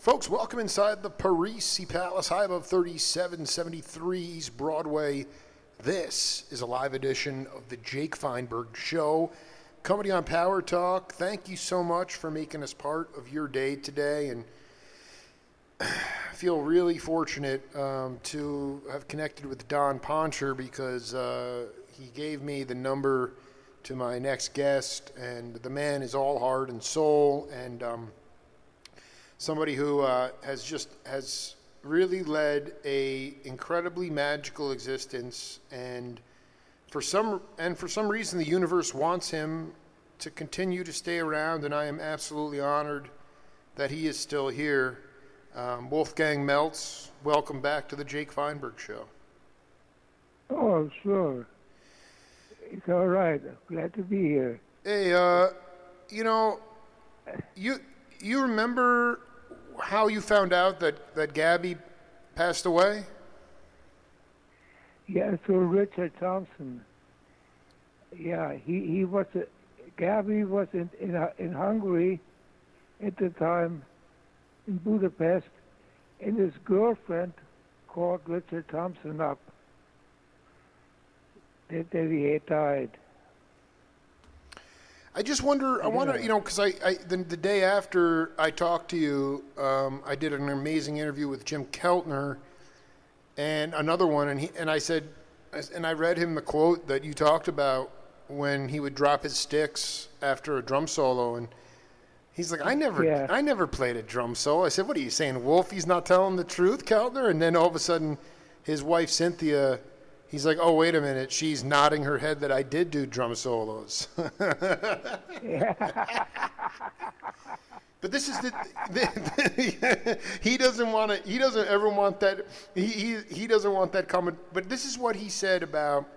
Folks, welcome inside the Parisi Palace, high above 3773 East Broadway. This is a live edition of the Jake Feinberg Show, comedy on Power Talk. Thank you so much for making us part of your day today, and I feel really fortunate to have connected with Don Poncher because he gave me the number to my next guest, and the man is all heart and soul, and somebody who has really led a incredibly magical existence, and for some reason the universe wants him to continue to stay around, and I am absolutely honored that he is still here. Wolfgang Melz, welcome back to the Jake Feinberg Show. Oh, sure. It's all right. I'm glad to be here. Hey, you remember how you found out that Gabby passed away? Yeah, so Richard Thompson. Yeah, he was. Gabby was in Hungary at the time, in Budapest, and his girlfriend called Richard Thompson up that he had died. I just wonder, I want to, because the day after I talked to you, I did an amazing interview with Jim Keltner and another one, and I read him the quote that you talked about when he would drop his sticks after a drum solo, and he's like, I never played a drum solo. I said, what are you saying, Wolf? He's not telling the truth, Keltner? And then all of a sudden, his wife, Cynthia, he's like, oh, wait a minute. She's nodding her head that I did do drum solos. But this is he doesn't ever want that. He doesn't want that comment. But this is what he said about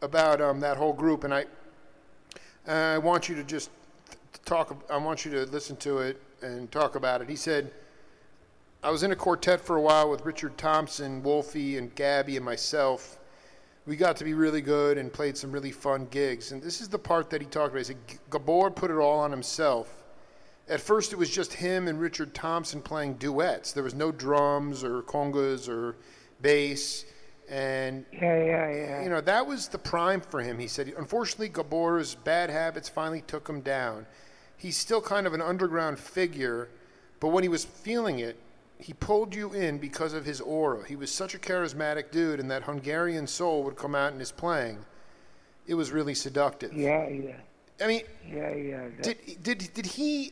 that whole group. And I want you to just talk. I want you to listen to it and talk about it. He said, I was in a quartet for a while with Richard Thompson, Wolfie, and Gabby, and myself. We got to be really good and played some really fun gigs. And this is the part that he talked about. He said, Gabor put it all on himself. At first, it was just him and Richard Thompson playing duets. There was no drums or congas or bass. And, that was the prime for him. He said, unfortunately, Gabor's bad habits finally took him down. He's still kind of an underground figure, but when he was feeling it, he pulled you in because of his aura. He was such a charismatic dude, and that Hungarian soul would come out in his playing. It was really seductive. Yeah. I mean, Did he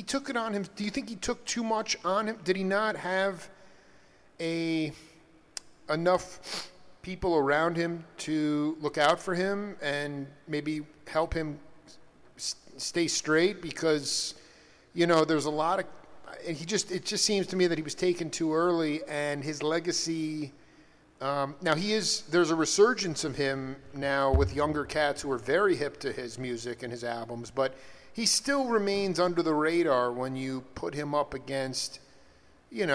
took it on him? Do you think he took too much on him? Did he not have enough people around him to look out for him and maybe help him stay straight? Because, there's a lot of, it just seems to me that he was taken too early, and his legacy. Now there's a resurgence of him now with younger cats who are very hip to his music and his albums, but he still remains under the radar when you put him up against, Toots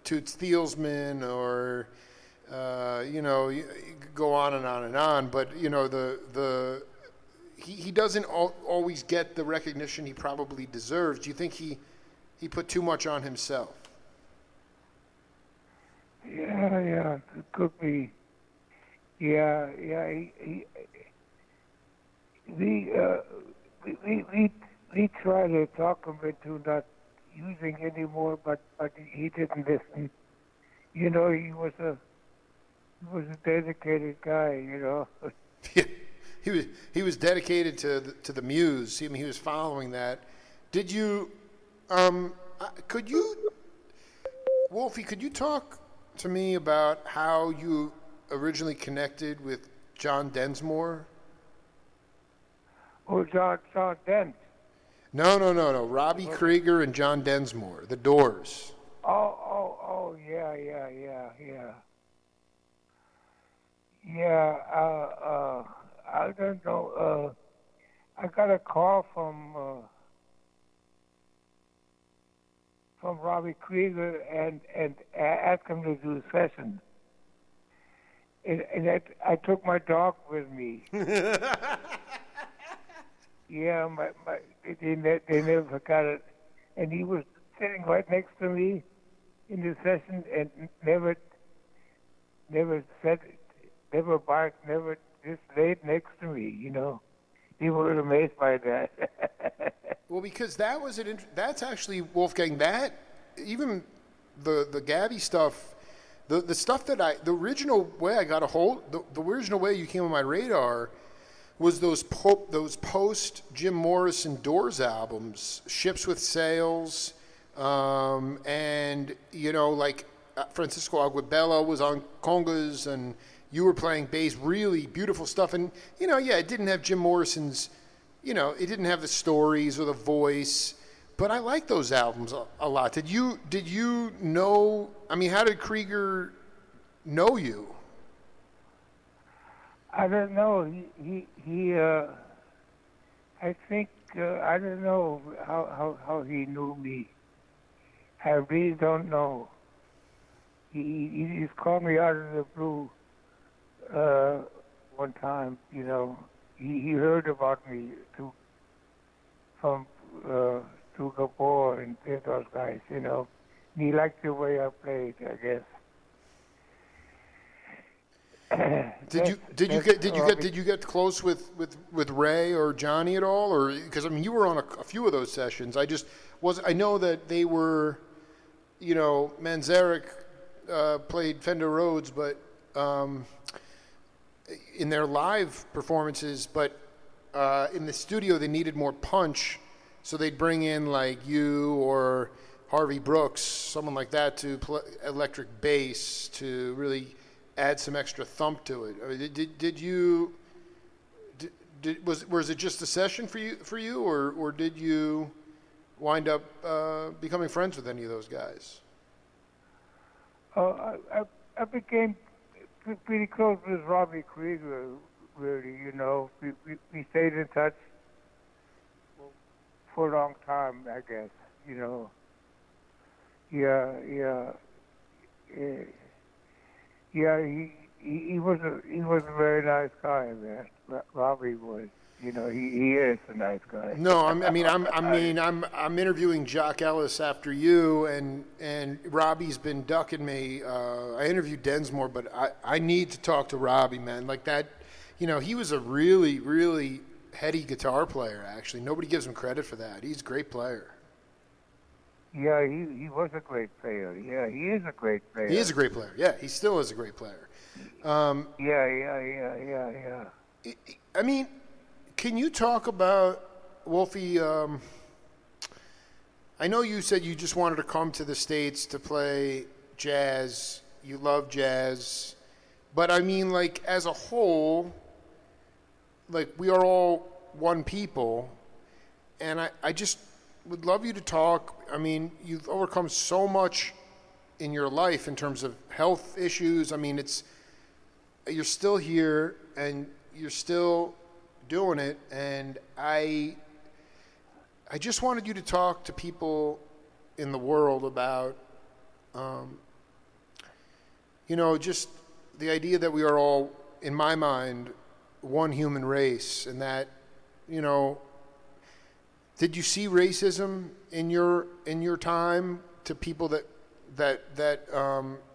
Thielsman or, you go on and on and on, but he doesn't always get the recognition he probably deserves. Do you think he put too much on himself? Yeah, it could be. Yeah. We tried to talk him into not using anymore, but he didn't listen. He was a dedicated guy. Yeah, he was dedicated to the muse. I mean, he was following that. Did you? Wolfie? Could you talk to me about how you originally connected with John Densmore? Oh, John Dent. No. Robbie Krieger and John Densmore, The Doors. Oh, yeah. Yeah, I don't know. I got a call from Robbie Krieger and asked him to do a session. And I took my dog with me. Yeah, they never forgot it. and he was sitting right next to me in the session and never said, never barked, never just laid next to me. He was amazed by that. Well, because that was that's actually Wolfgang. That even the Gabby stuff, the stuff that the original way I got a hold, the original way you came on my radar was those post Jim Morrison Doors albums, Ships with Sails, and like Francisco Aguabella was on congas and you were playing bass, really beautiful stuff. And it didn't have Jim Morrison's, it didn't have the stories or the voice, but I like those albums a lot. Did you know? I mean, how did Krieger know you? I don't know. I think I don't know how he knew me. I really don't know. He just called me out of the blue one time. He heard about me from Gabor and those guys. And he liked the way I played, I guess. Did you get close with Ray or Johnny at all, or because I mean you were on a few of those sessions? I know that they were, Manzarek played Fender Rhodes, but in their live performances, but in the studio they needed more punch, so they'd bring in like you or Harvey Brooks, someone like that, to play electric bass to really add some extra thump to it. I mean, was it just a session for you, or did you wind up becoming friends with any of those guys? I became pretty close with Robbie Krieger, really. We stayed in touch for a long time, I guess. Yeah, he was a very nice guy, man. Robbie was, he is a nice guy. No, I'm interviewing Jock Ellis after you, and Robbie's been ducking me. I interviewed Densmore, but I need to talk to Robbie, man. Like that, he was a really, really heady guitar player. Actually, nobody gives him credit for that. He's a great player. Yeah, he was a great player. Yeah, he is a great player. He is a great player. Yeah, he still is a great player. Yeah. I mean, can you talk about, Wolfie, I know you said you just wanted to come to the States to play jazz. You love jazz. But I mean, like, as a whole, like, we are all one people. And I just would love you to talk. I mean, you've overcome so much in your life in terms of health issues. I mean, you're still here and you're still doing it. And I just wanted you to talk to people in the world about, just the idea that we are all, in my mind, one human race, and that, did you see racism in your time to people that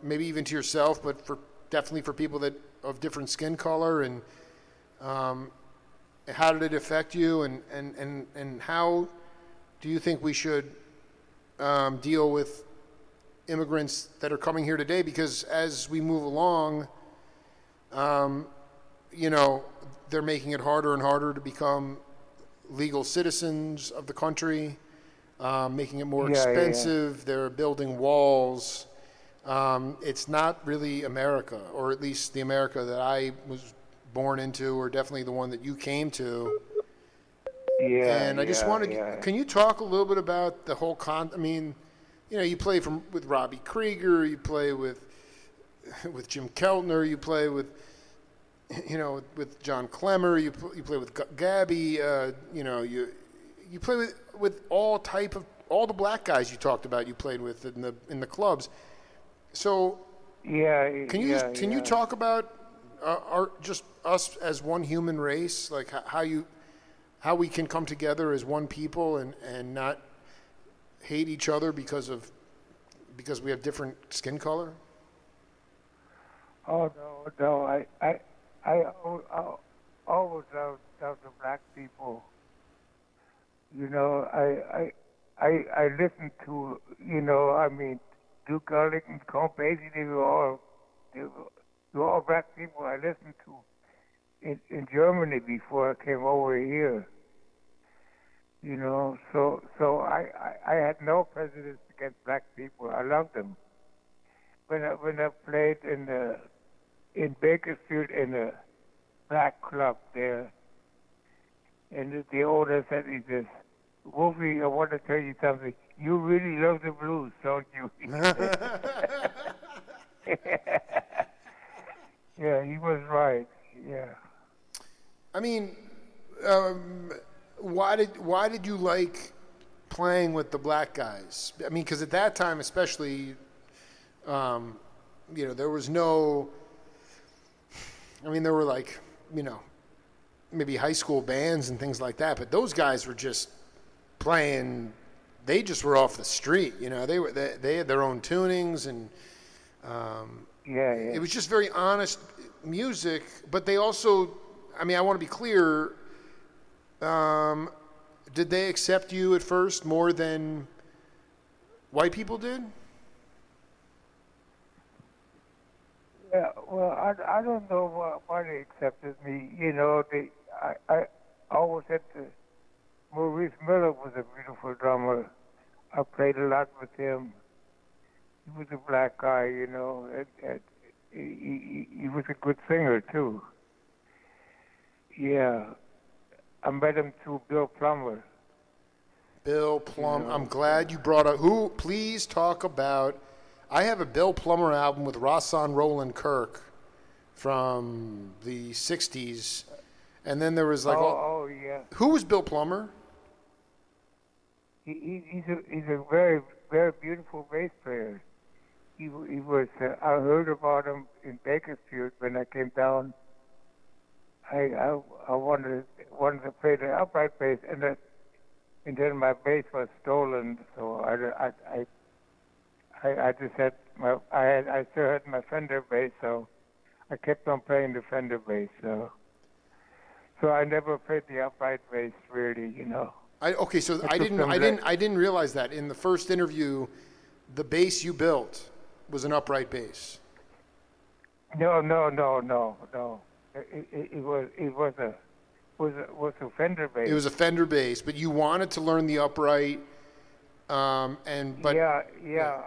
maybe even to yourself, but definitely for people that of different skin color, and how did it affect you, and how do you think we should deal with immigrants that are coming here today? Because as we move along, they're making it harder and harder to become legal citizens of the country, making it more expensive. Yeah. They're building walls. It's not really America, or at least the America that I was born into, or definitely the one that you came to. Yeah. And I just wanted, can you talk a little bit about the whole I mean, you play with Robbie Krieger, you play with Jim Keltner, you play with John Clemmer, you play with Gabby, you play with all the black guys you talked about. You played with in the clubs. So can you talk about just us as one human race, like how we can come together as one people and not hate each other because we have different skin color? Oh no. I always loved the black people. You know, I listened to, I mean, Duke Ellington, Count Basie, they were all black people I listened to in Germany before I came over here. You know, so I had no prejudice against black people. I loved them. When I played in Bakersfield in a black club there, and the owner said, he says, Wolfie, I want to tell you something. You really love the blues, don't you? Yeah, he was right. Yeah. I mean, um, why did you like playing with the black guys? I mean, because at that time, especially, um, there was no. I mean, there were like, maybe high school bands and things like that, but those guys were just playing. They just were off the street. They had their own tunings, and Yeah. it was just very honest music. But they also, I mean, I want to be clear. Did they accept you at first more than white people did? Yeah, well, I don't know why they accepted me. I always had to. Maurice Miller was a beautiful drummer. I played a lot with him. He was a black guy, and he was a good singer too. Yeah, I met him through Bill Plummer. Bill Plum. I'm glad you brought up. Who? Please talk about. I have a Bill Plummer album with Rahsaan Roland Kirk from the '60s, and then there was like. Oh yeah. Who was Bill Plummer? He's a very very beautiful bass player. He was. I heard about him in Bakersfield when I came down. I wanted to play the upright bass, and then my bass was stolen. So I just had I still had my Fender bass, so I kept on playing the Fender bass. So I never played the upright bass really. Okay, so I didn't realize that in the first interview, the bass you built was an upright bass. No. It was a Fender bass. It was a Fender bass, but you wanted to learn the upright, Yeah.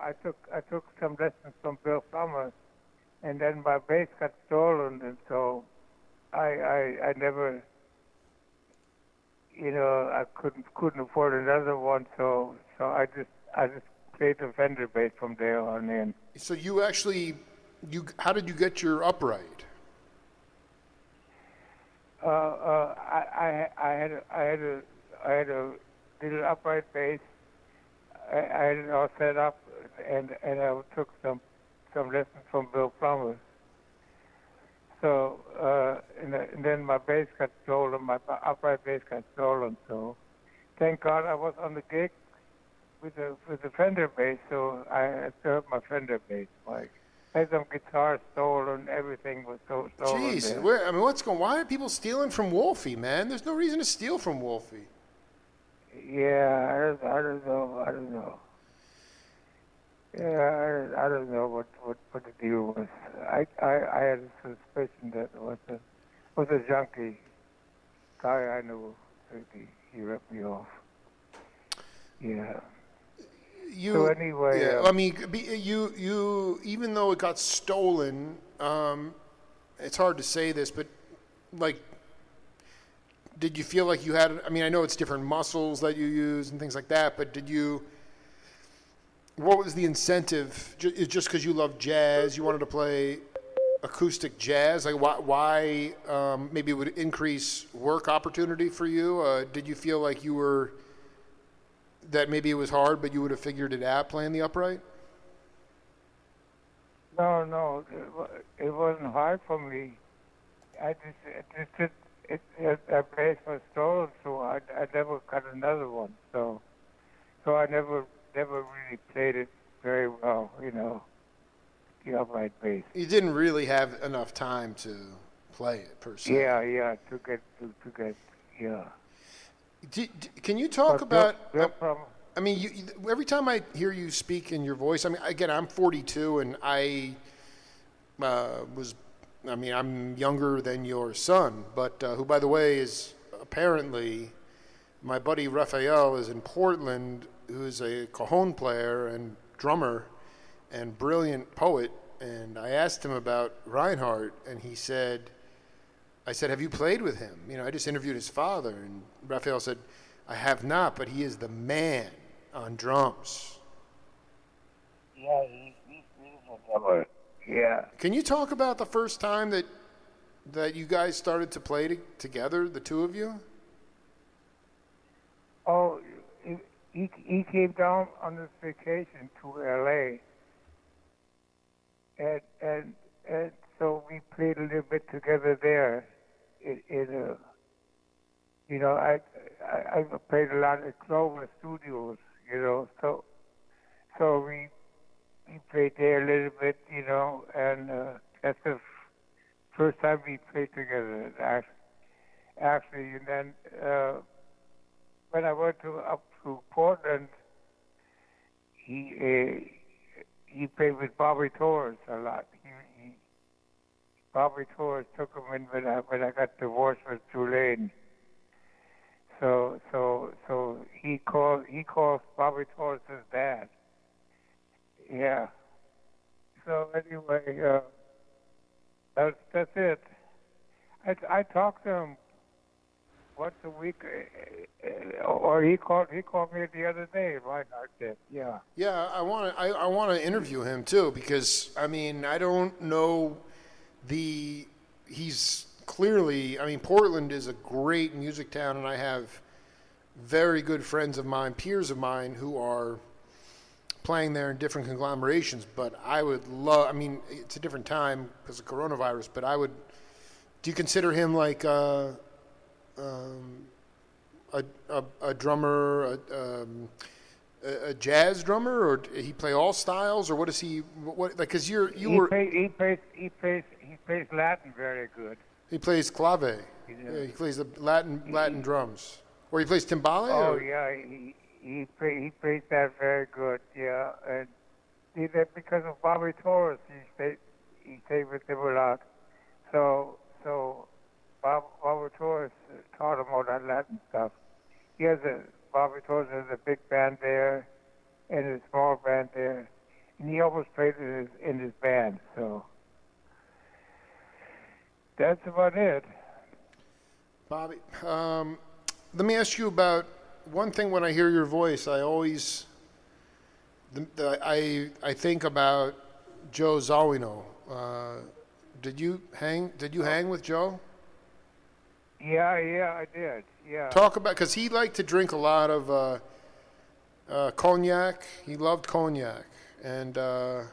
I took some lessons from Bill Plummer, and then my bass got stolen, and so I never. I couldn't afford another one, so I just played the Fender bass from there on in. So you actually, how did you get your upright? I had a little upright bass. I had it all set up, and I took some lessons from Bill Plummer. So and then my bass got stolen. My upright bass got stolen. So thank God I was on the gig with the Fender bass. So I still have my Fender bass. Like I had some guitars stolen. Everything was stolen. Jeez, what's going? Why are people stealing from Wolfie, man? There's no reason to steal from Wolfie. Yeah, I don't know. Yeah, I don't know what the deal was. I had a suspicion that it was a junkie guy I knew. He ripped me off. Yeah. So anyway, yeah. I mean, you even though it got stolen, it's hard to say this, but like, did you feel like you had? I mean, I know it's different muscles that you use and things like that, but did you? What was the incentive? Just because you love jazz, you wanted to play acoustic jazz? Like, why maybe it would increase work opportunity for you? Did you feel like that maybe it was hard, but you would have figured it out playing the upright? No, it wasn't hard for me. That bass was stolen, so I never got another one. So I never never really played it very well, the upright bass. You didn't really have enough time to play it per se. Yeah, to get, yeah. Can you talk But about? from, I mean, every time I hear you speak in your voice, I mean, again, I'm 42 and I'm younger than your son, but who, by the way, is apparently my buddy Raphael is in Portland, who's a cajon player and drummer and brilliant poet. And I asked him about Reinhardt, and I said, have you played with him? I just interviewed his father, and Raphael said, I have not, but he is the man on drums. yeah, he's a drummer. Yeah. Can you talk about the first time that you guys started to play together, the two of you? Oh, he came down on this vacation to L.A. and so we played a little bit together there. I played a lot at Clover Studios, so we played there a little bit, and that's the first time we played together, actually. And then when I went up to Portland, he played with Bobby Torres a lot. Bobby Torres took him in when I got divorced with Tulane. So he calls Bobby Torres his dad. Yeah. So anyway, that's it. I talk to him once a week, or he called me the other day. Reinhardt did. Yeah. Yeah, I want to interview him too, because I mean, I don't know he's clearly, I mean, Portland is a great music town, and I have very good friends of mine, peers of mine, who are playing there in different conglomerations. But I would love, I mean, it's a different time because of coronavirus, but do you consider him like a drummer, a jazz drummer, or he play all styles, or what is he? What, like, because he plays Latin very good. He plays clave. Yeah, he plays the Latin drums, or he plays timbale. Oh yeah, he plays that very good. Yeah, and because of Bobby Torres, he stayed with him a lot. So Bobby Torres taught him all that Latin stuff. Bobby Torres has a big band there, and a small band there, and he always played in his band. So that's about it. Bobby, let me ask you about one thing. When I hear your voice, I always I think about Joe Zawinul. Did you hang with Joe? Yeah, I did. Yeah. Talk about, because he liked to drink a lot of cognac. He loved cognac, and Yeah.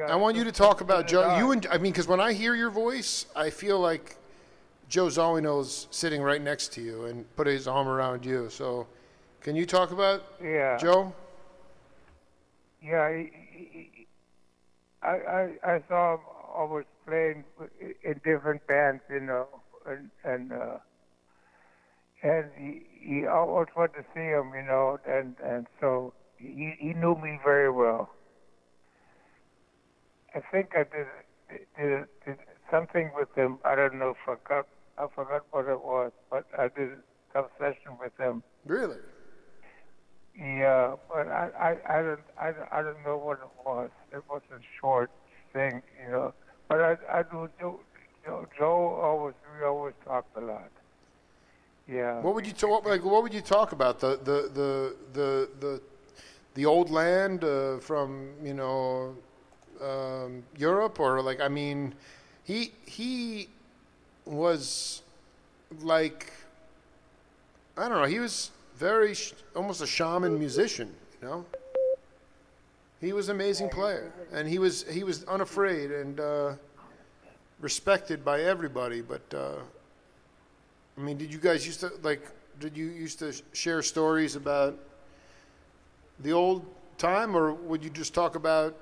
I want you to talk about Joe. I mean, because when I hear your voice, I feel like Joe Zawinul's sitting right next to you and put his arm around you. So, can you talk about Joe? Yeah, I saw him always playing in different bands, and he always wanted to see him, and so he knew me very well. I think I did something with him. I don't know. I forgot what it was, but I did some session with him. Really? Yeah, but I don't know what it was. It was a short thing, But I do Joe. We always talked a lot. Yeah. What would you talk like? What would you talk about? The old land from Europe, or like, I mean, he was like, I don't know. He was very almost a shaman musician. He was an amazing player, and he was unafraid and respected by everybody. But I mean, did you guys used to share stories about the old time, or would you just talk about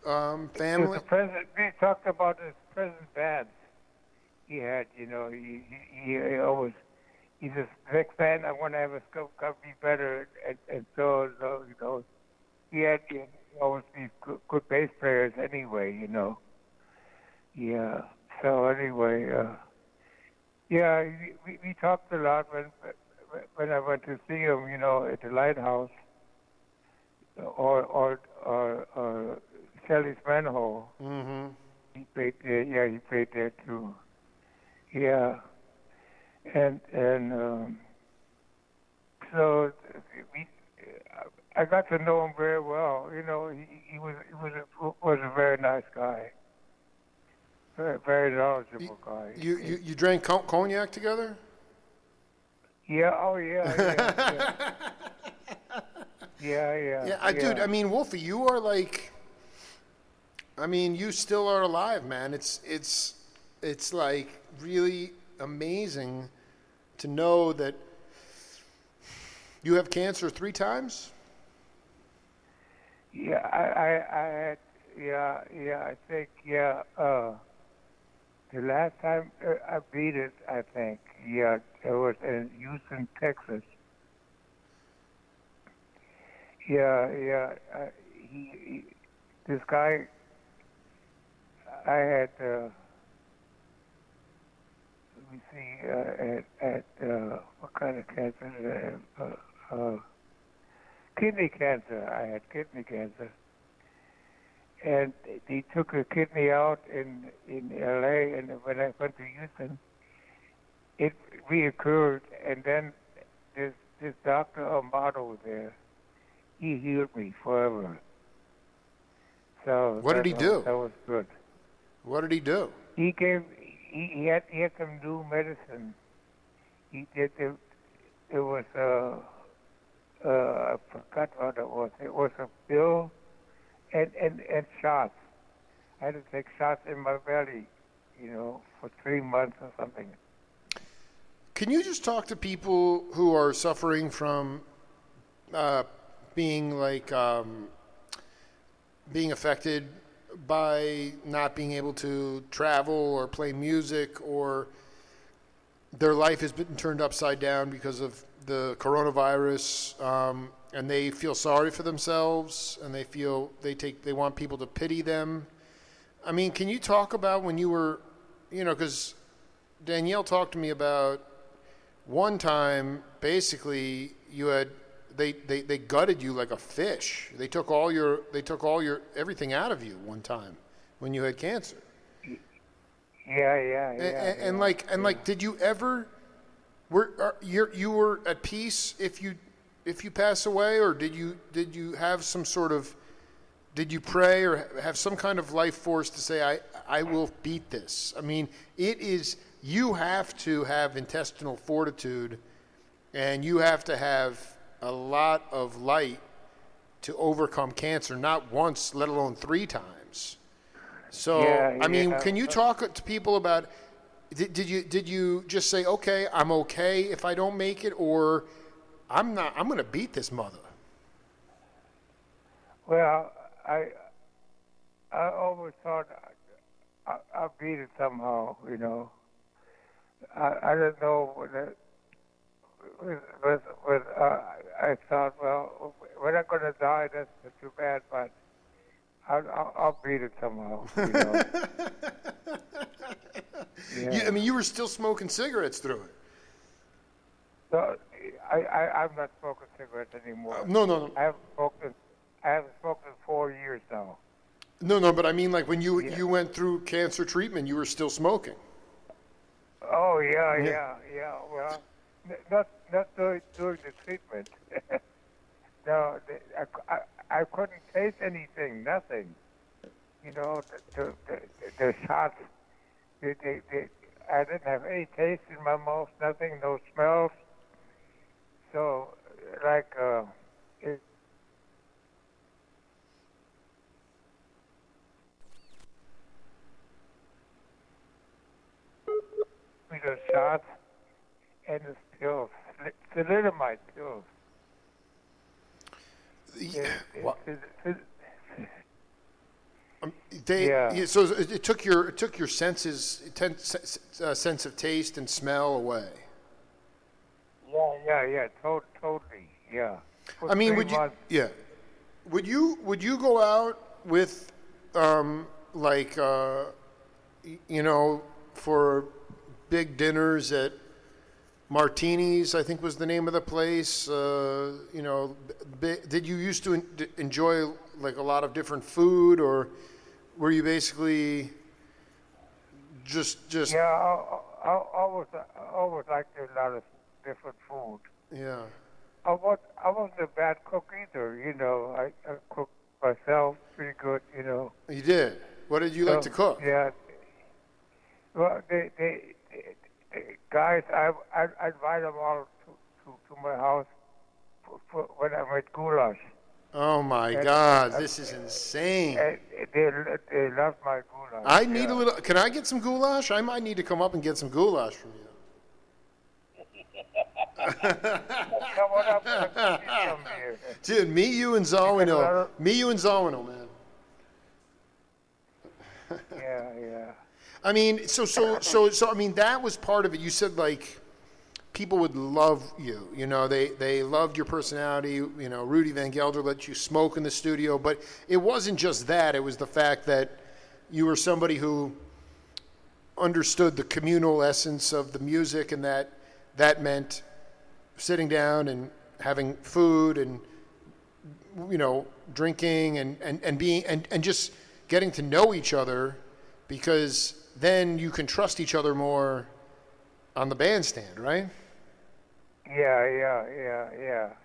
family? The present, we talked about his present bands he had. You know, he always he's a big fan. I want to have a scope, got to be better, and so you know, he had always these good bass players anyway. You know, yeah. So anyway, yeah, we talked a lot when I went to see him. You know, at the Lighthouse or Shelley's Manhole. Mm-hmm. He played there. Yeah, he played there too. Yeah, and so we, I got to know him very well. You know, he was a very nice guy, very knowledgeable guy. You drank cognac together? Yeah. Oh yeah. Yeah. Yeah. Yeah. Dude. I mean, Wolfie, you are like. I mean, you still are alive, man. It's like really amazing to know that you have cancer 3 times. Yeah. I had. Yeah. I think. Yeah. The last time I beat it, I think. Yeah. It was in Houston, Texas. Yeah. This guy. I had, let me see, what kind of cancer? Kidney cancer. I had kidney cancer. And they took a kidney out in L.A., and when I went to Houston, it reoccurred, and then this Dr. Amato there, he healed me forever. So What did he do? That was good. What did he do? He had some new medicine. He did it was I forgot what it was. It was a pill and shots. I had to take shots in my belly, you know, for 3 months or something. Can you just talk to people who are suffering from being like being affected by not being able to travel or play music, or their life has been turned upside down because of the coronavirus, and they feel sorry for themselves, and they want people to pity them? I mean, can you talk about when you were, you know, because Danielle talked to me about one time, basically you had they gutted you like a fish. They took all your everything out of you one time when you had cancer. Yeah. Like, did you ever you were at peace if you pass away, or did you have some sort of, did you pray or have some kind of life force to say I will beat this? I mean, you have to have intestinal fortitude, and you have to have a lot of light to overcome cancer, not once, let alone 3 times. So, I mean, can you talk to people about, did you just say, okay, I'm okay if I don't make it, or I'm going to beat this mother? Well, I always thought I'll beat it somehow, you know. I don't know whether I thought, well, we're not going to die. That's too bad, but I'll beat it somehow. You know? Yeah. I mean, you were still smoking cigarettes through it. So I'm not smoking cigarettes anymore. No. I haven't smoked in 4 years now. No, but I mean, like, when you went through cancer treatment, you were still smoking. Oh yeah. Well, not during the treatment. No, I couldn't taste anything, nothing. You know, the shots. I didn't have any taste in my mouth, nothing, no smells. So, like, the shots and the pills, thalidomide pills. It, What? it, They yeah, so it took your sense of taste and smell away. yeah, totally, yeah. For I mean, 3 months, yeah, would you go out with like you know, for big dinners at Martini's, I think was the name of the place. You know, did you used to enjoy like a lot of different food, or were you basically just yeah, I always liked a lot of different food. yeah? I wasn't a bad cook either, you know. I cook myself pretty good, you know. You did. What did you like to So cook? yeah, well, guys, I invite them all to my house for when I made goulash, Oh my and God, uh, this is insane. and they love my goulash. I need a Yeah. little. Can I get some goulash? I might need to come up and get some goulash from you. Well, come on up and I'll give you some here. Dude, me, you, and You got a lot Zawino. of, Me, you, and Zawino, man. yeah. I mean, so. I mean, that was part of it. You said like people would love you. You know, they loved your personality. You know, Rudy Van Gelder let you smoke in the studio, but it wasn't just that. It was the fact that you were somebody who understood the communal essence of the music, and that meant sitting down and having food and you know drinking and being and just getting to know each other, because then you can trust each other more on the bandstand, right? Yeah.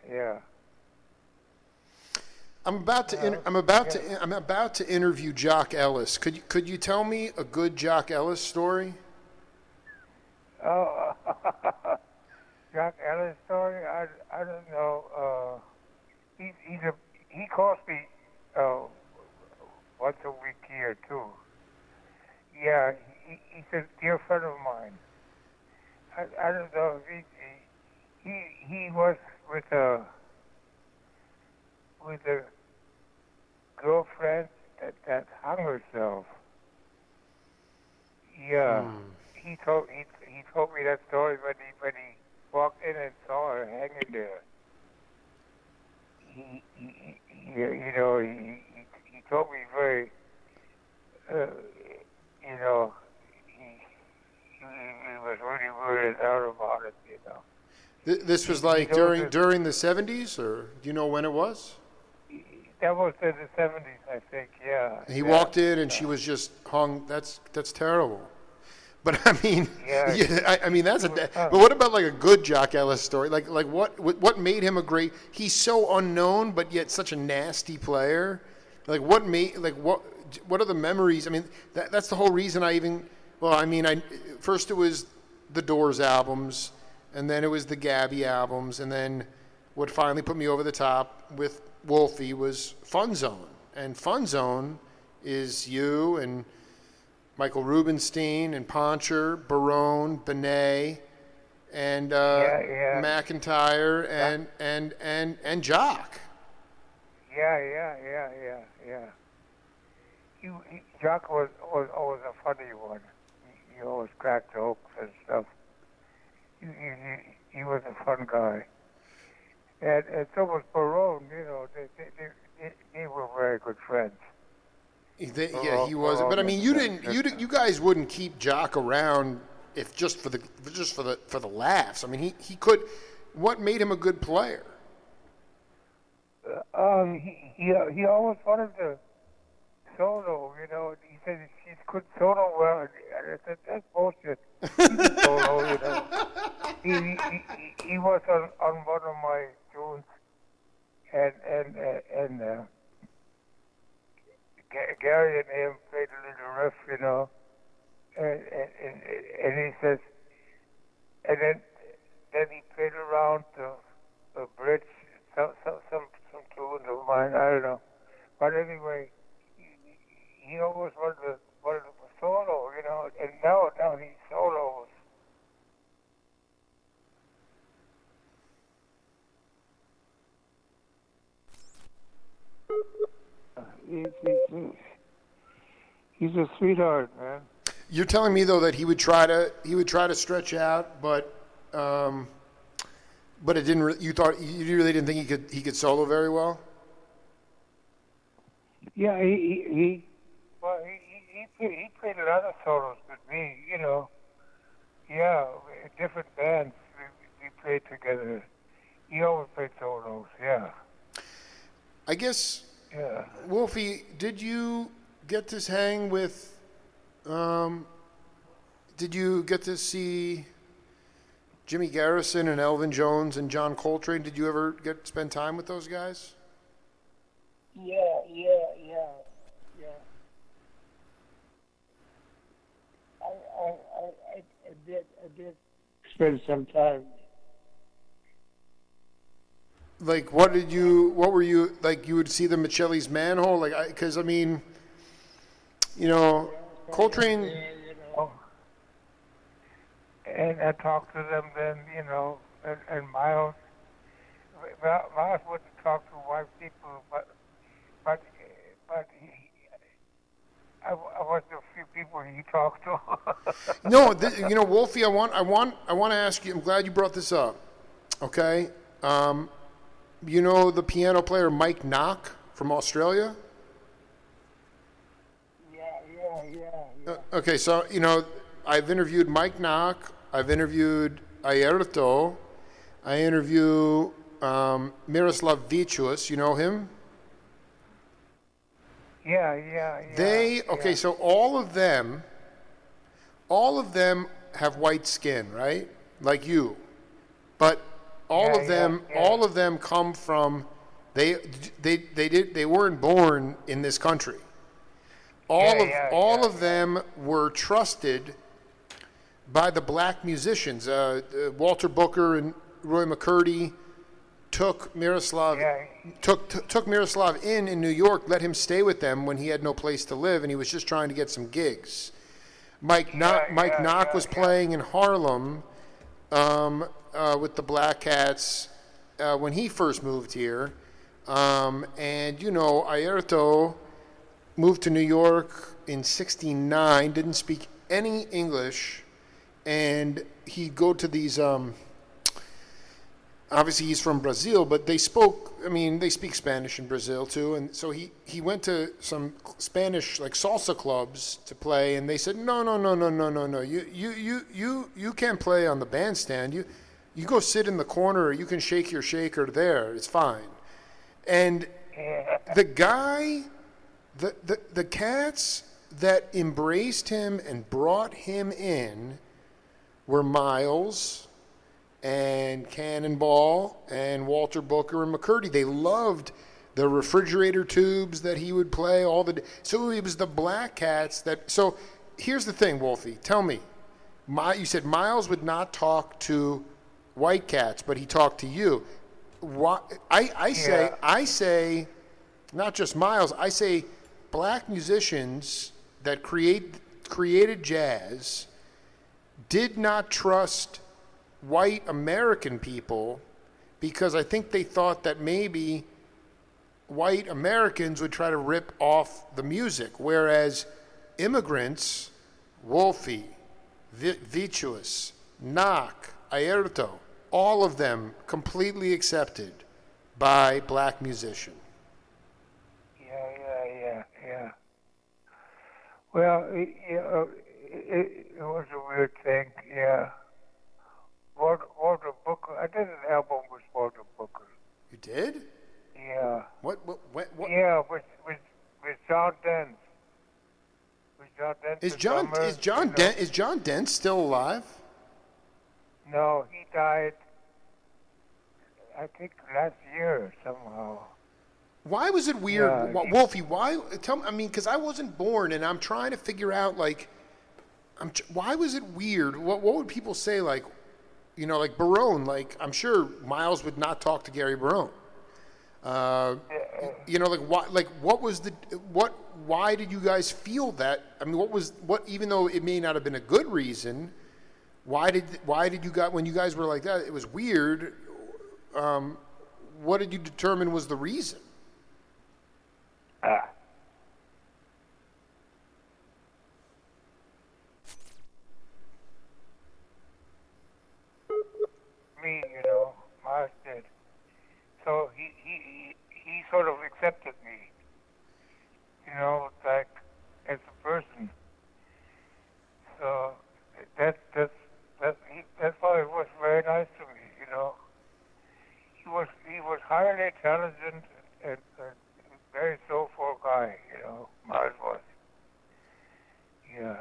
Yeah. I'm about to interview Jock Ellis. Could you tell me a good Jock Ellis story? Oh, Jack Ellis story. I don't know. He calls me uh, once a week here too. Yeah, he's a dear friend of mine. I don't know. He was with a girlfriend that hung herself. Yeah, he told me that story when he walked in and saw her hanging there. You know he told me very uh, you know he was really weirded out about it. You know. This was He like knows it. during the '70s, or do you know when it was? That was in the 70s, I think. Yeah. He Yeah. walked in and she was just hung. That's terrible. But I mean, Yeah. yeah, I mean that's He a. was But hung. what about like a good Jock Ellis story? Like what made him a great? He's so unknown, but yet such a nasty player. Like what are the memories? I mean, that's the whole reason I even. Well, I mean, I first it was the Doors albums, and then it was the Gabby albums, and then what finally put me over the top with Wolfie was Fun Zone, and Fun Zone is you and Michael Rubenstein and Poncher, Barone, Benet, and Yeah. McIntyre That, and Jock. yeah. Jack was always a funny one. He always cracked jokes and stuff. He was a fun guy. And so was Barone, you know. They were very good friends. Yeah, he was. But I Barone mean, you guys wouldn't keep Jock around if for the laughs. I mean, he could. What made him a good player? he always wanted to solo, you know. He said she could solo well. And I said, that's bullshit. He can solo, you know. He was on one of my tunes, and Gary and him played a little riff, you know. And he says, and then he played around the bridge, some tunes of mine, I don't know. But anyway, he always wanted to solo, you know, and now he solos. he's a sweetheart, man. You're telling me though that he would try to stretch out, but it didn't. You really didn't think he could solo very well. Yeah, he played a lot of solos with me, you know. Yeah, in different bands we played together. He always played solos, yeah. I guess, Yeah. Wolfie, did you get to hang with? Did you get to see Jimmy Garrison and Elvin Jones and John Coltrane? Did you ever get to spend time with those guys? Yeah. I did spend some time. Like, what were you, like, you would see them at Shelley's Manhole? Like, because, I mean, Coltrane, You know, and I talked to them then, you know, and Miles. Miles wouldn't talk to white people, but I was the few people he talked to. no, Wolfie, I want to ask you, I'm glad you brought this up, okay? You know the piano player Mike Knock from Australia? Yeah. Okay, so, I've interviewed Mike Knock, I've interviewed Airto, I interview Miroslav Vicious, you know him? Yeah. Okay, so all of them have white skin, right? Like you. But all of them come from, they weren't born in this country. All of them were trusted by the black musicians. Walter Booker and Roy McCurdy took Miroslav in New York, let him stay with them when he had no place to live, and he was just trying to get some gigs. Mike Knock was playing in Harlem with the Black Cats when he first moved here, and Airto moved to New York in '69, didn't speak any English, and he'd go to these. Obviously, he's from Brazil, but they speak Spanish in Brazil too. And so he went to some Spanish like salsa clubs to play, and they said, no. You can't play on the bandstand. You go sit in the corner, or you can shake your shaker there. It's fine. And the guy, the cats that embraced him and brought him in were Miles and Cannonball and Walter Booker and McCurdy. They loved the refrigerator tubes that he would play so it was the Black Cats that. So here's the thing, Wolfie. Tell me, you said Miles would not talk to white cats, but he talked to you. Why? I say, not just Miles. I say black musicians that created jazz did not trust white American people because I think they thought that maybe white Americans would try to rip off the music, whereas immigrants, Wolfie, Vicious, Knock, Airto, all of them completely accepted by black musician. Yeah. Well, it was a weird thing, yeah. Walter Booker. I did an album with Walter Booker. You did? Yeah. What? Yeah, with John Dent. Is John Dent still alive? No, he died. I think last year somehow. Why was it weird, Yeah, Wolfie? Why? Tell me. I mean, because I wasn't born, and I'm trying to figure out why was it weird? What would people say? Like Barone. Like, I'm sure Miles would not talk to Gary Barone. Why did you guys feel that? I mean, even though it may not have been a good reason, why did you guys, when you guys were like that, it was weird. What did you determine was the reason? sort of accepted me, like as a person. So that's why it was very nice to me. He was highly intelligent and very soulful guy. Miles was. Yeah.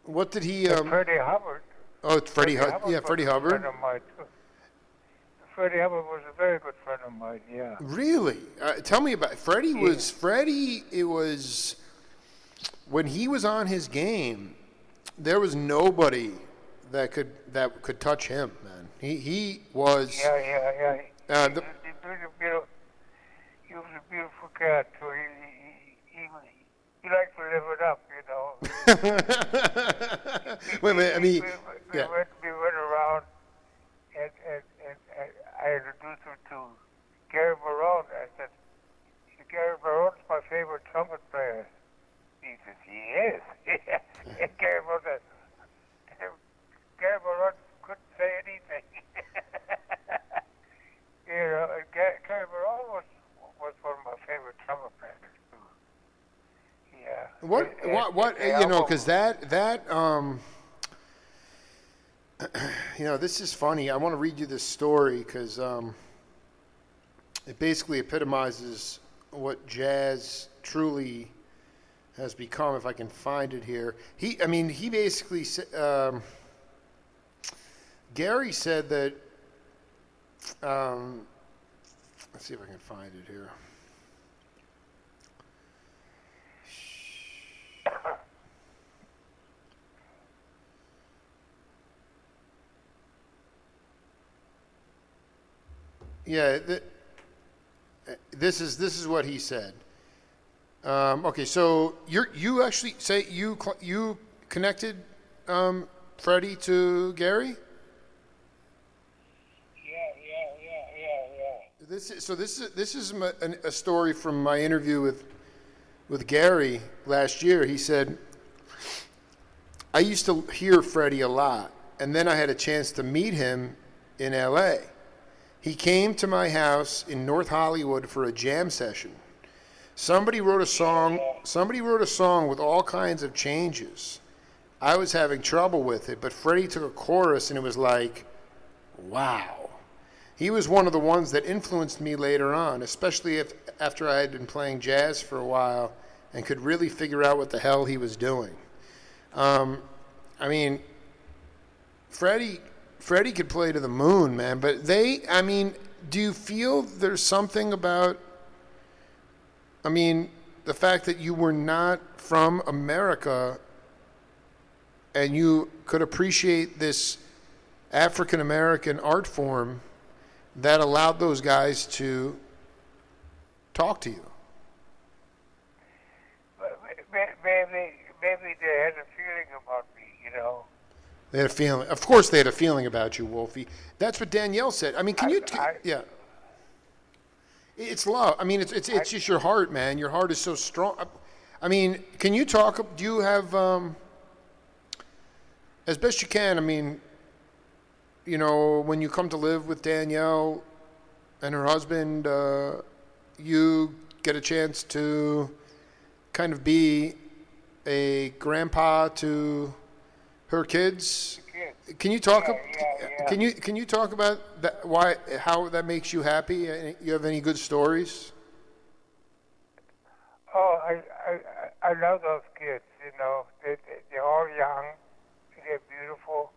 What did he? Freddie Hubbard. Oh, it's Freddie. Yeah, Freddie Hubbard. Friend of mine too. Freddie Hubbard was a very good friend of mine. Yeah. Really? Tell me about Freddie. Yeah. Was Freddie? It was when he was on his game. There was nobody that could touch him, man. He was. Yeah. He was a beautiful cat too. He liked to live it up, Wait a minute. I mean, we went around, and I introduced him to Gary Barone. I said, Gary Barone's my favorite trumpet player. He says, he is. And Gary Barone said, Gary Barone couldn't say anything. Gary Barone was one of my favorite trumpet players. Yeah. What because that this is funny. I want to read you this story because it basically epitomizes what jazz truly has become. If I can find it here, he basically Gary said that. Let's see if I can find it here. Yeah, this is what he said. Okay, so you actually say you connected Freddie to Gary? Yeah. This is a story from my interview with Gary last year. He said, I used to hear Freddie a lot, and then I had a chance to meet him in L.A. He came to my house in North Hollywood for a jam session. Somebody wrote a song with all kinds of changes. I was having trouble with it, but Freddie took a chorus and it was like, wow. He was one of the ones that influenced me later on, especially after I had been playing jazz for a while and could really figure out what the hell he was doing. Freddie could play to the moon, man, but do you feel there's something about, the fact that you were not from America and you could appreciate this African-American art form that allowed those guys to talk to you? Maybe they had a feeling about me, They had a feeling. Of course they had a feeling about you, Wolfie. That's what Danielle said. Yeah. It's love. It's just your heart, man. Your heart is so strong. Can you talk, do you have, as best you can, when you come to live with Danielle and her husband, you get a chance to kind of be a grandpa to her kids. Can you talk? Yeah. Can you talk about that? How that makes you happy? You have any good stories? Oh, I love those kids. They're all young. They're beautiful,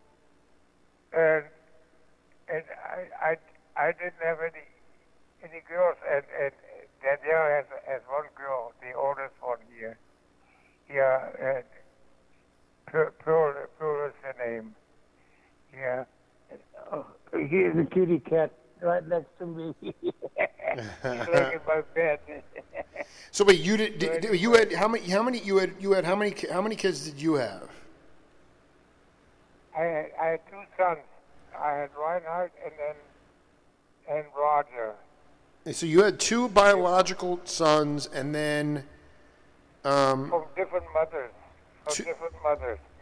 and I didn't have any girls, and Danielle has one girl, the oldest one here. Yeah, and Pearl is her name. Yeah. Oh, here's a kitty cat right next to me. He's laying in my bed. So wait, you had how many kids did you have? I had two sons. I had Reinhard and Roger. So you had two biological sons, and then from different mothers.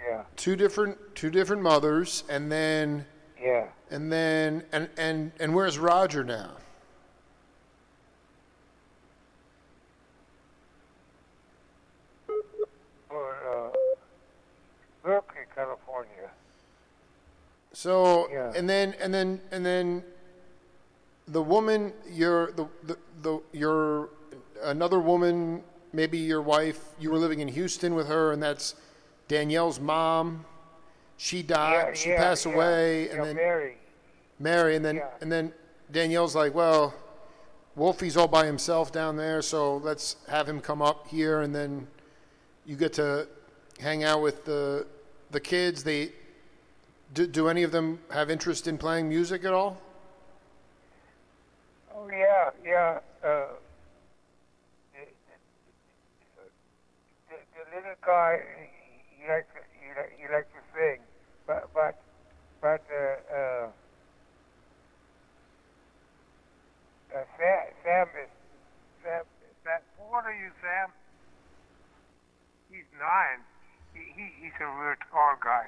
Yeah. Two different mothers, and then yeah. And where's Roger now? So Yeah. and then the woman, you're another woman, maybe your wife. You were living in Houston with her, and that's Danielle's mom. She died. Yeah, She yeah, passed yeah. away, and Yeah, then Mary. Mary, and Yeah. then Danielle's like, well, Wolfie's all by himself down there, so let's have him come up here, and then you get to hang out with the kids. They do any of them have interest in playing music at all? Oh yeah, yeah. The little guy, he likes to sing, but Sam is Sam. What are you, Sam? He's 9. He's a real tall guy.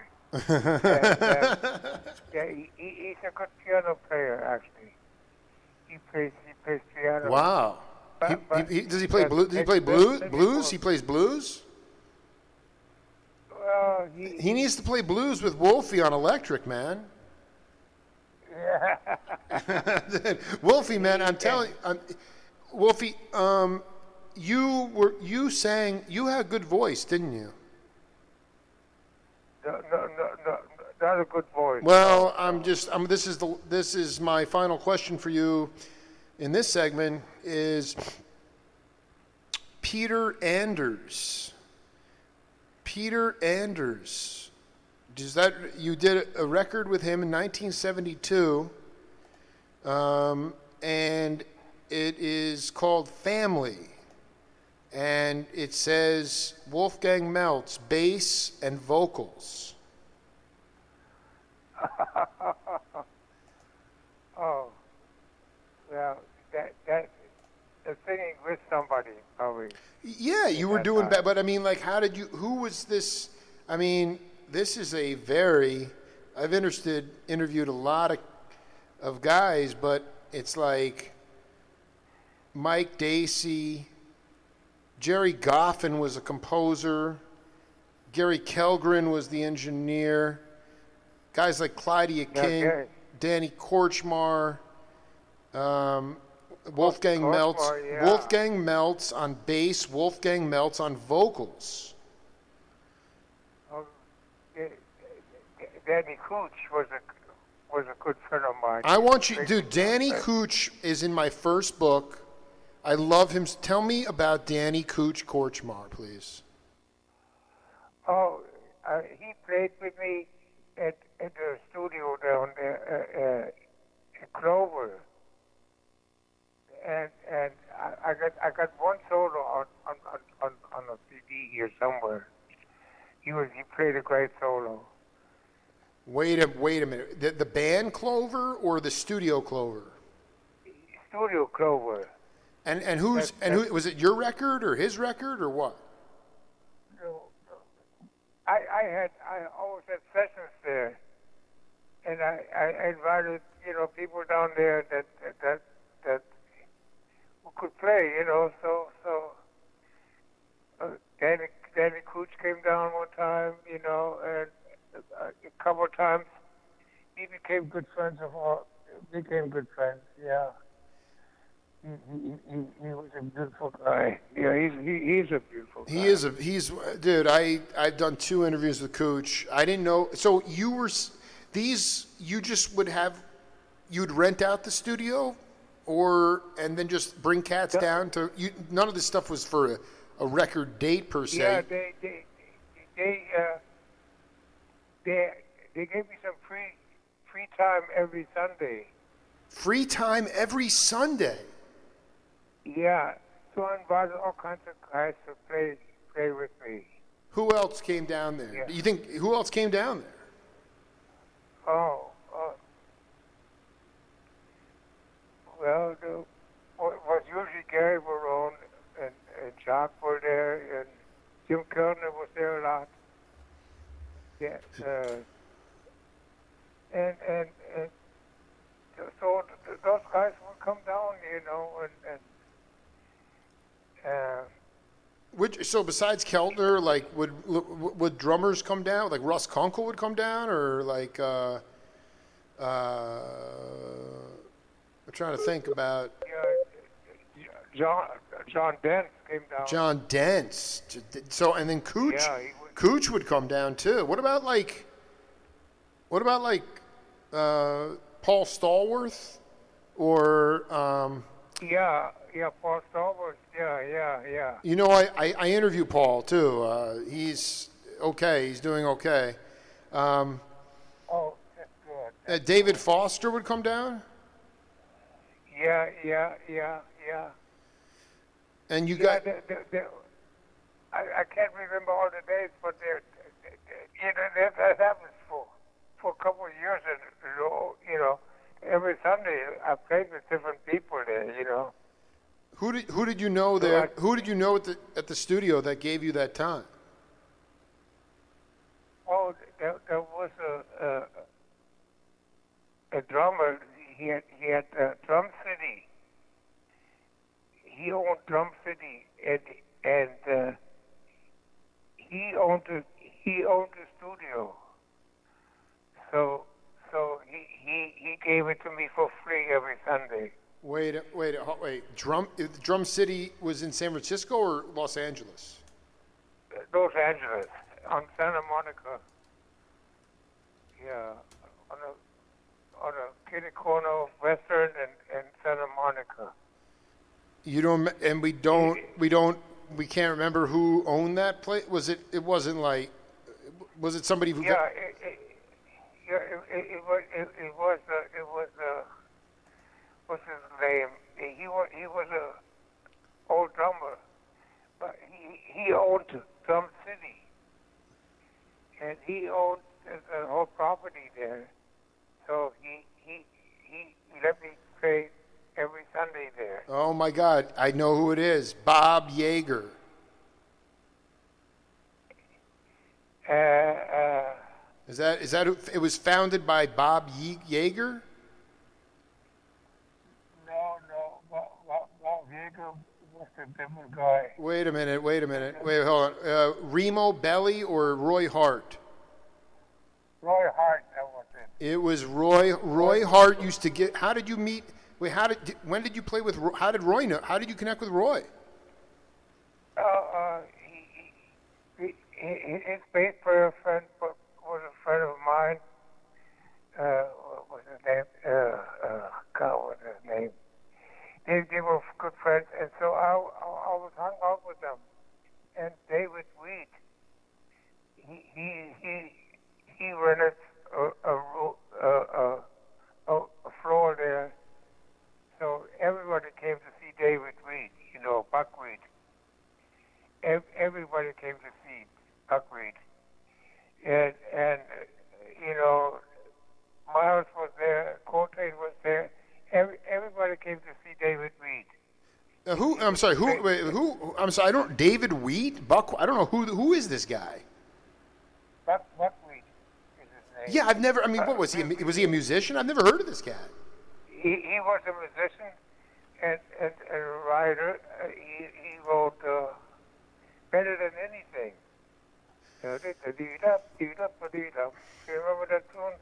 Yeah, he's a good piano player actually. He plays piano. Wow. Does he play blues? Does he play blues? He plays blues. Well, He needs to play blues with Wolfie on electric, man. Yeah. Wolfie, man, I'm telling you, Wolfie, you sang. You had a good voice, didn't you? No, not a good voice. Well, this is my final question for you in this segment is Peter Anders. Peter Anders. You did a record with him in 1972, and it is called Family, and it says Wolfgang Melz, bass and vocals. Oh, well, that singing with somebody probably. Yeah, you were doing bad, but I mean, like, who was this? I mean, this is I've interviewed a lot of guys, but it's like Mike Dacey, Jerry Goffin was a composer, Gary Kellgren was the engineer, guys like Clydia King, Okay. Danny Korchmar, Wolfgang Melz, yeah. Wolfgang Melz on bass, Wolfgang Melz on vocals. Oh, Danny Cooch was a good friend of mine. I want you, dude. Danny Cooch is in my first book. I love him. Tell me about Danny Cooch Korchmar, please. Oh, he played with me at the studio down there, in Clover, and I got one solo on a CD here somewhere. He played a great solo. Wait a minute. The band Clover or the studio Clover? Studio Clover. And who was it? Your record or his record or what? I always had sessions there, and I invited people down there that who could play, so Danny Cooch came down one time, and a couple of times he became good friends yeah. He was a beautiful guy. Yeah, he's a beautiful guy. He's dude. I've done 2 interviews with Cooch. I didn't know. So you just you'd rent out the studio, and then just bring cats down to you. None of this stuff was for a record date per se. Yeah, they gave me some free time every Sunday. Free time every Sunday. Yeah, so I invited all kinds of guys to play with me. Who else came down there? Yeah. You think who else came down there? Well, it was usually Gary Barone and Jacques were there, and Jim Kellner was there a lot. Yeah, and so those guys would come down, So besides Keltner, like would drummers come down? Like Russ Kunkel would come down, or like I'm trying to think about John John Dent came down. John Dents. So and then Cooch, Yeah, he was, Cooch would come down too. What about like Paul Stallworth or Paul Stallworth. Yeah. you know I interview Paul too. He's okay. He's doing okay. Oh, that's good. David Foster would come down. Yeah. And you Yeah, got I can't remember all the dates, but that happens for a couple of years, and every Sunday I played with different people there. who did you know So there? Who did you know at the studio that gave you that time? Oh, there was a drummer. He had Drum City. He owned Drum City, and he owned the studio. So he gave it to me for free every Sunday. Wait. Drum City was in San Francisco or Los Angeles? Los Angeles, on Santa Monica. Yeah, on a kitty corner of Western and Santa Monica. You don't, and we can't remember who owned that place. Was it? It wasn't like. Was it somebody who? Yeah, it was what's his name? He was a old drummer, but he owned Drum City, and he owned the whole property there. So he let me play every Sunday there. Oh my God! I know who it is. Bob Yeager. Is that who? It was founded by Bob Yeager. No, Bob Yeager was a different guy. Wait a minute. Wait, hold on. Remo Belli or Roy Hart? Roy Hart, that was it. It was Roy. Roy Hart used to get. How did you meet? Wait, when did you play with? How did Roy know? How did you connect with Roy? His bass player friend was a friend of mine. What was his name? God, what was his name? They were good friends, and so I was hung out with them. And David Wheat, he rented a floor there, so everybody came to see David Wheat, Buckwheat. Everybody came to see Buckwheat, and Miles was there, Coltrane was there. Everybody came to see David Wheat. Who? I'm sorry. Who? Wait, who? I'm sorry. I don't. David Wheat. I don't know who is this guy. Buckwheat is his name. Yeah, I've never. I mean, what was he? Was he a musician? I've never heard of this guy. He was a musician and a writer. He wrote better than anything. Do you remember that tune?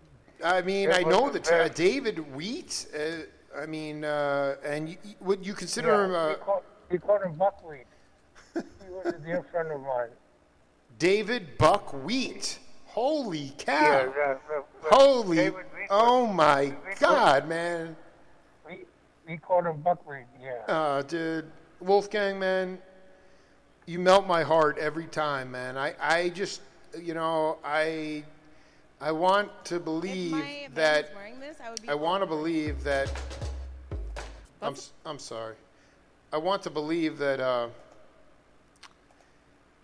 I mean, That I was know the the best. David Wheat. I mean, and would you consider him We called him Buckwheat. He was a dear friend of mine. David Buckwheat? Holy cow! Yeah, Holy! David Wheat Oh was- my we God, man! We called him Buckwheat. Yeah. Dude, Wolfgang, man, you melt my heart every time, man. I just, I want to believe If my band that. was wearing this, I would be. I want to cool. believe that. What's- I'm sorry. I want to believe that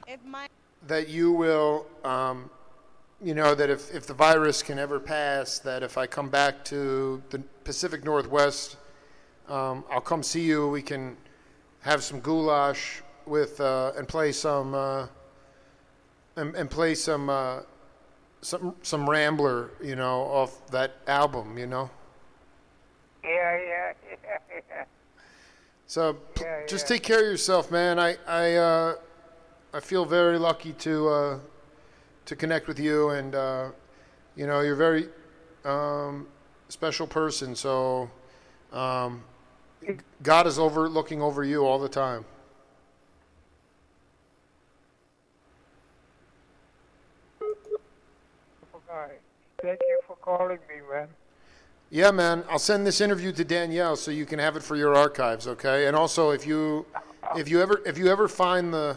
If my that you will, that if the virus can ever pass, that if I come back to the Pacific Northwest, I'll come see you. We can have some goulash with and play some play some Rambler, off that album, Yeah. So Yeah, just yeah. take care of yourself, man. I feel very lucky to connect with you, and you're very special person. So God is looking over you all the time. Thank you for calling me, man. Yeah, man. I'll send this interview to Danielle so you can have it for your archives, okay? And also, if you ever find the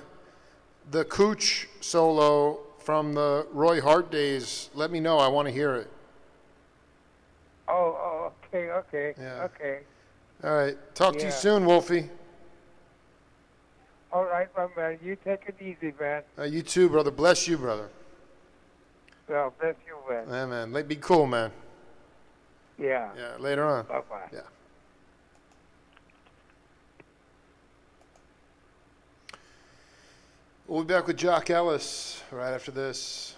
Cooch solo from the Roy Hart days, let me know. I want to hear it. Okay. Yeah. Okay. All right. Talk to you Yeah. soon, Wolfie. All right, my man. You take it easy, man. You too, brother. Bless you, brother. Well, bless you, man. Yeah, man. Be cool, man. Yeah. Yeah. Later on. Bye-bye. Yeah. We'll be back with Jock Ellis right after this.